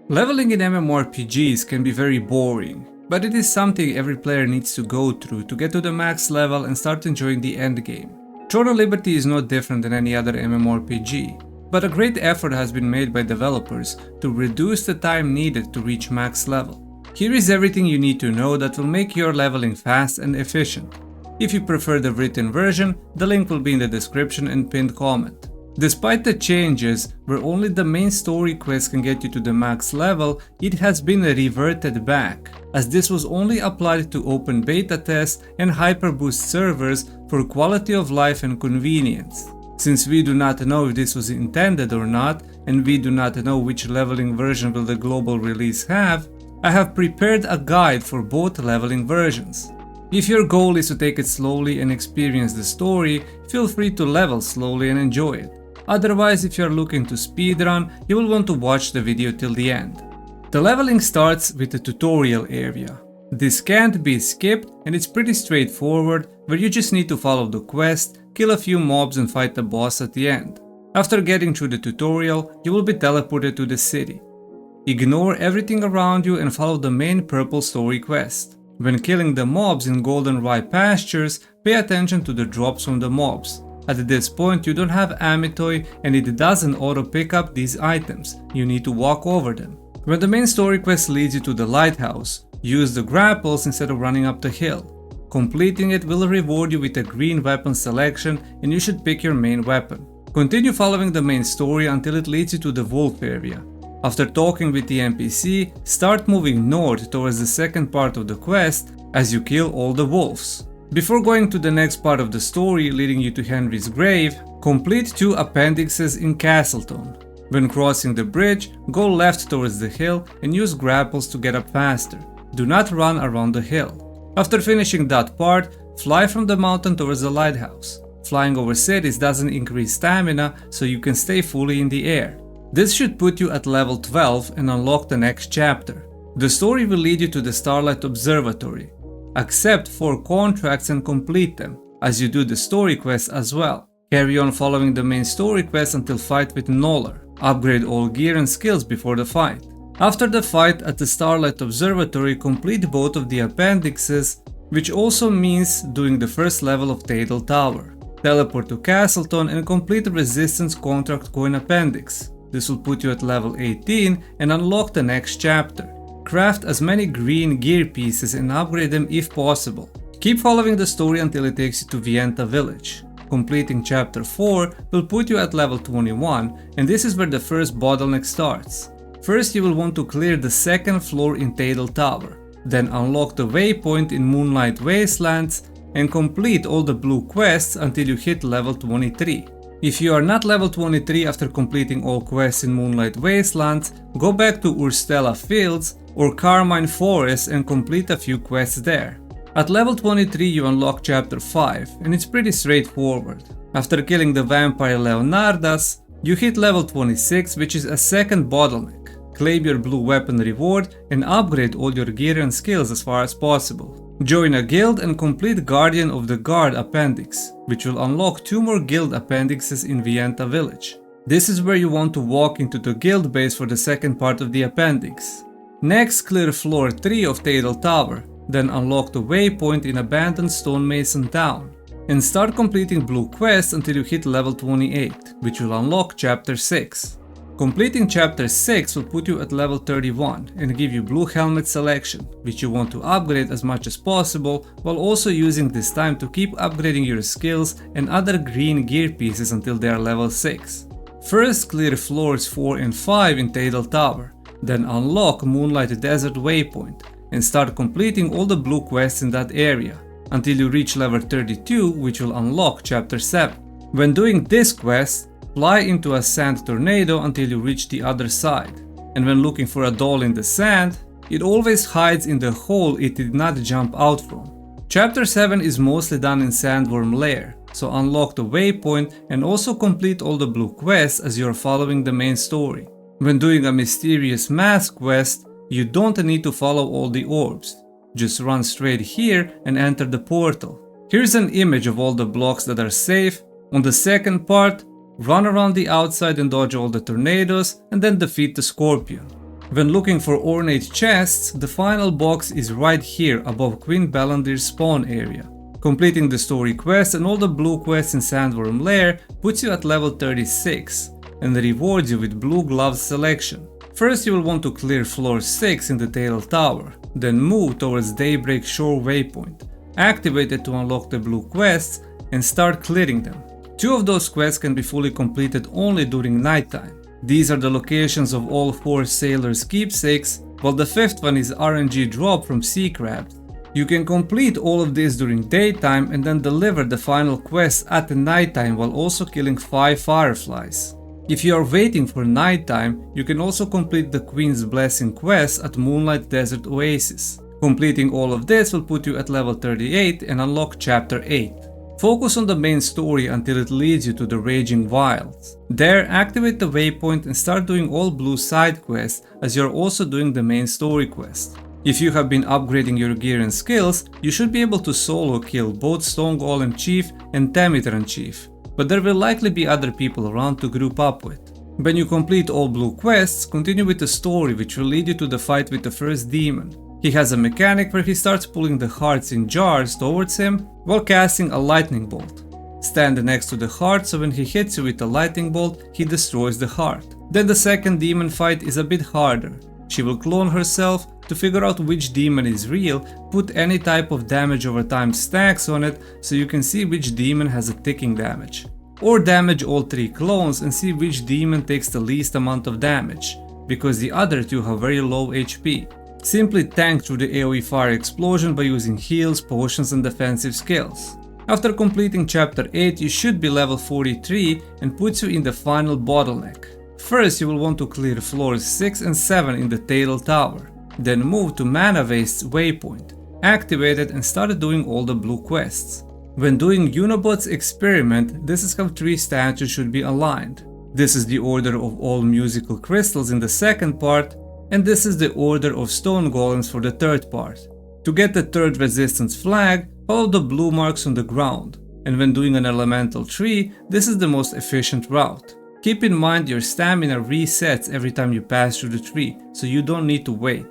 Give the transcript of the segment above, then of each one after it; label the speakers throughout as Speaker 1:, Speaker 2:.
Speaker 1: Leveling in MMORPGs can be very boring, but it is something every player needs to go through to get to the max level and start enjoying the endgame. Throne of Liberty is no different than any other MMORPG, but a great effort has been made by developers to reduce the time needed to reach max level. Here is everything you need to know that will make your leveling fast and efficient. If you prefer the written version, the link will be in the description and pinned comment. Despite the changes, where only the main story quest can get you to the max level, it has been reverted back, as this was only applied to open beta tests and hyperboost servers for quality of life and convenience. Since we do not know if this was intended or not, and we do not know which leveling version will the global release have, I have prepared a guide for both leveling versions. If your goal is to take it slowly and experience the story, feel free to level slowly and enjoy it. Otherwise, if you are looking to speedrun, you will want to watch the video till the end. The leveling starts with the tutorial area. This can't be skipped and it's pretty straightforward, where you just need to follow the quest, kill a few mobs and fight the boss at the end. After getting through the tutorial, you will be teleported to the city. Ignore everything around you and follow the main purple story quest. When killing the mobs in golden rye pastures, pay attention to the drops from the mobs. At this point you don't have Amitoi and it doesn't auto pick up these items, you need to walk over them. When the main story quest leads you to the lighthouse, use the grapples instead of running up the hill. Completing it will reward you with a green weapon selection and you should pick your main weapon. Continue following the main story until it leads you to the wolf area. After talking with the NPC, start moving north towards the second part of the quest as you kill all the wolves. Before going to the next part of the story leading you to Henry's grave, complete 2 appendixes in Castleton. When crossing the bridge, go left towards the hill and use grapples to get up faster. Do not run around the hill. After finishing that part, fly from the mountain towards the lighthouse. Flying over cities doesn't increase stamina, so you can stay fully in the air. This should put you at level 12 and unlock the next chapter. The story will lead you to the Starlight Observatory. Accept 4 contracts and complete them, as you do the story quest as well. Carry on following the main story quest until fight with Noller. Upgrade all gear and skills before the fight. After the fight at the Starlight Observatory, complete both of the appendixes, which also means doing the first level of Tadal Tower. Teleport to Castleton and complete the Resistance Contract Coin Appendix. This will put you at level 18 and unlock the next chapter. Craft as many green gear pieces and upgrade them if possible. Keep following the story until it takes you to Vienta village. Completing chapter 4 will put you at level 21 and this is where the first bottleneck starts. First you will want to clear the second floor in Tadal Tower. Then unlock the waypoint in Moonlight Wastelands and complete all the blue quests until you hit level 23. If you are not level 23 after completing all quests in Moonlight Wastelands, go back to Urstella Fields or Carmine Forest and complete a few quests there. At level 23 you unlock chapter 5 and it's pretty straightforward. After killing the vampire Leonardas, you hit level 26, which is a second bottleneck. Claim your blue weapon reward and upgrade all your gear and skills as far as possible. Join a guild and complete Guardian of the Guard appendix, which will unlock 2 more guild appendixes in Vienta village. This is where you want to walk into the guild base for the second part of the appendix. Next, clear floor 3 of Tadal Tower, then unlock the waypoint in abandoned stonemason town. And start completing blue quests until you hit level 28, which will unlock chapter 6. Completing chapter 6 will put you at level 31 and give you blue helmet selection, which you want to upgrade as much as possible while also using this time to keep upgrading your skills and other green gear pieces until they are level 6. First clear floors 4 and 5 in Tadal Tower. Then unlock Moonlight Desert Waypoint and start completing all the blue quests in that area until you reach level 32, which will unlock chapter 7. When doing this quest, fly into a sand tornado until you reach the other side, and when looking for a doll in the sand, it always hides in the hole it did not jump out from. Chapter 7 is mostly done in Sandworm Lair, so unlock the waypoint and also complete all the blue quests as you are following the main story. When doing a mysterious mask quest, you don't need to follow all the orbs. Just run straight here and enter the portal. Here's an image of all the blocks that are safe. On the second part, run around the outside and dodge all the tornadoes and then defeat the scorpion. When looking for ornate chests, the final box is right here above Queen Bellandir's spawn area. Completing the story quest and all the blue quests in Sandworm Lair puts you at level 36 and rewards you with blue gloves selection. First you will want to clear floor 6 in the Tail Tower, then move towards Daybreak Shore waypoint, activate it to unlock the blue quests and start clearing them. 2 of those quests can be fully completed only during nighttime. These are the locations of all 4 Sailors' keepsakes, while the 5th one is RNG drop from sea crabs. You can complete all of this during daytime and then deliver the final quest at the nighttime while also killing 5 fireflies. If you are waiting for nighttime, you can also complete the Queen's Blessing quest at Moonlight Desert Oasis. Completing all of this will put you at level 38 and unlock chapter 8. Focus on the main story until it leads you to the Raging Wilds. There, activate the waypoint and start doing all blue side quests as you are also doing the main story quest. If you have been upgrading your gear and skills, you should be able to solo kill both Stone Golem Chief and Temitran Chief, but there will likely be other people around to group up with. When you complete all blue quests, continue with the story which will lead you to the fight with the first demon. He has a mechanic where he starts pulling the hearts in jars towards him while casting a lightning bolt. Stand next to the heart so when he hits you with the lightning bolt, he destroys the heart. Then the second demon fight is a bit harder. She will clone herself to figure out which demon is real, put any type of damage over time stacks on it so you can see which demon has a ticking damage. Or damage all 3 clones and see which demon takes the least amount of damage, because the other 2 have very low HP. Simply tank through the AoE fire explosion by using heals, potions and defensive skills. After completing chapter 8 you should be level 43 and puts you in the final bottleneck. First you will want to clear floors 6 and 7 in the Tail Tower, then move to Mana Waste's waypoint, activate it and start doing all the blue quests. When doing Unibot's experiment, this is how 3 statues should be aligned. This is the order of all musical crystals in the second part, and this is the order of stone golems for the third part. To get the third resistance flag, follow the blue marks on the ground, and when doing an elemental tree, this is the most efficient route. Keep in mind your stamina resets every time you pass through the tree, so you don't need to wait.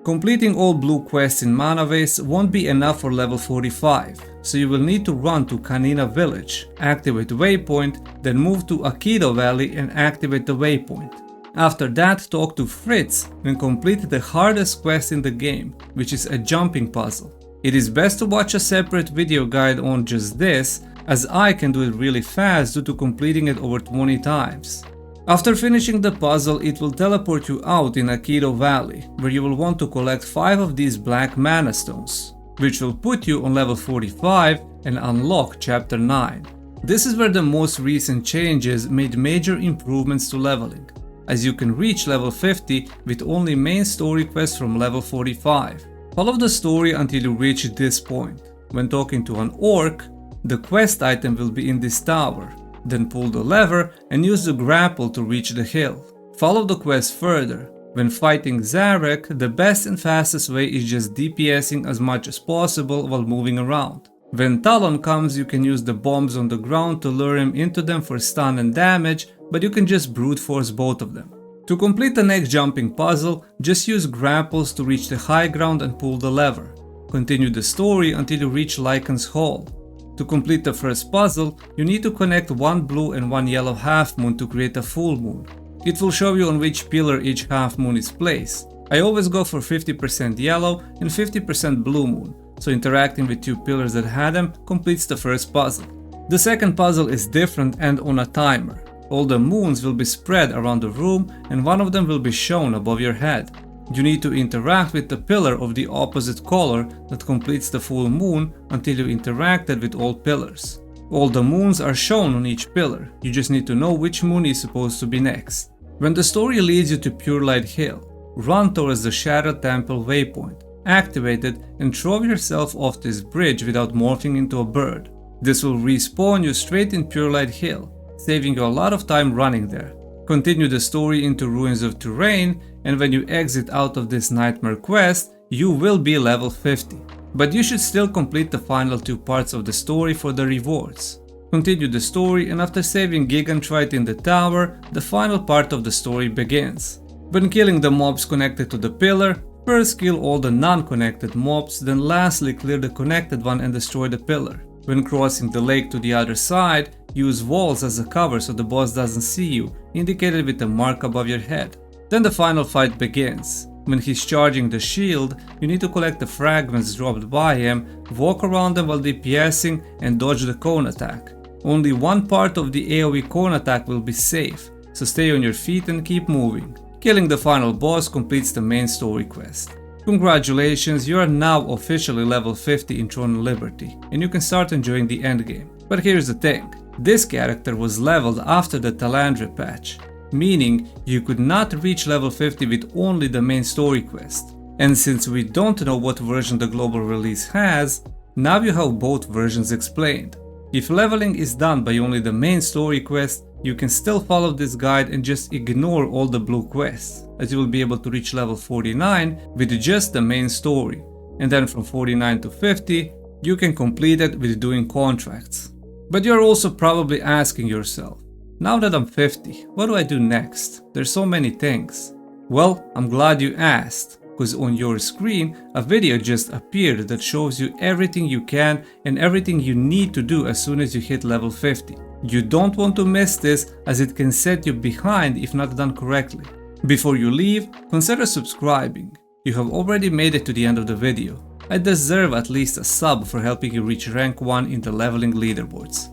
Speaker 1: Completing all blue quests in Mana Waste won't be enough for level 45, so you will need to run to Kanina village, activate the waypoint, then move to Aikido Valley and activate the waypoint. After that, talk to Fritz and complete the hardest quest in the game, which is a jumping puzzle. It is best to watch a separate video guide on just this, as I can do it really fast due to completing it over 20 times. After finishing the puzzle, it will teleport you out in Aikido Valley, where you will want to collect 5 of these black mana stones, which will put you on level 45 and unlock chapter 9. This is where the most recent changes made major improvements to leveling, as you can reach level 50 with only main story quests from level 45. Follow the story until you reach this point. When talking to an orc, the quest item will be in this tower. Then pull the lever and use the grapple to reach the hill. Follow the quest further. When fighting Zarek, the best and fastest way is just DPSing as much as possible while moving around. When Talon comes, you can use the bombs on the ground to lure him into them for stun and damage, but you can just brute force both of them. To complete the next jumping puzzle, just use grapples to reach the high ground and pull the lever. Continue the story until you reach Lycan's Hall. To complete the first puzzle, you need to connect 1 blue and 1 yellow half moon to create a full moon. It will show you on which pillar each half moon is placed. I always go for 50% yellow and 50% blue moon, so interacting with 2 pillars that had them completes the first puzzle. The second puzzle is different and on a timer. All the moons will be spread around the room and one of them will be shown above your head. You need to interact with the pillar of the opposite color that completes the full moon until you interacted with all pillars. All the moons are shown on each pillar, you just need to know which moon is supposed to be next. When the story leads you to Pure Light Hill, run towards the Shadow Temple waypoint, activate it and throw yourself off this bridge without morphing into a bird. This will respawn you straight in Pure Light Hill, saving you a lot of time running there. Continue the story into Ruins of Terrain, and when you exit out of this nightmare quest, you will be level 50. But you should still complete the final 2 parts of the story for the rewards. Continue the story and after saving Gigantrite in the tower, the final part of the story begins. When killing the mobs connected to the pillar, first kill all the non-connected mobs, then lastly clear the connected one and destroy the pillar. When crossing the lake to the other side, use walls as a cover so the boss doesn't see you, indicated with a mark above your head. Then the final fight begins. When he's charging the shield, you need to collect the fragments dropped by him, walk around them while DPSing and dodge the cone attack. Only one part of the AoE cone attack will be safe, so stay on your feet and keep moving. Killing the final boss completes the main story quest. Congratulations, you are now officially level 50 in Throne of Liberty, and you can start enjoying the endgame. But here's the thing, this character was leveled after the Talandre patch, meaning you could not reach level 50 with only the main story quest. And since we don't know what version the global release has, now you have both versions explained. If leveling is done by only the main story quest, you can still follow this guide and just ignore all the blue quests, as you will be able to reach level 49 with just the main story, and then from 49 to 50, you can complete it with doing contracts. But you're also probably asking yourself, now that I'm 50, what do I do next? There's so many things. Well, I'm glad you asked, because on your screen a video just appeared that shows you everything you can and everything you need to do as soon as you hit level 50. You don't want to miss this, as it can set you behind if not done correctly. Before you leave, consider subscribing. You have already made it to the end of the video. I deserve at least a sub for helping you reach rank 1 in the leveling leaderboards.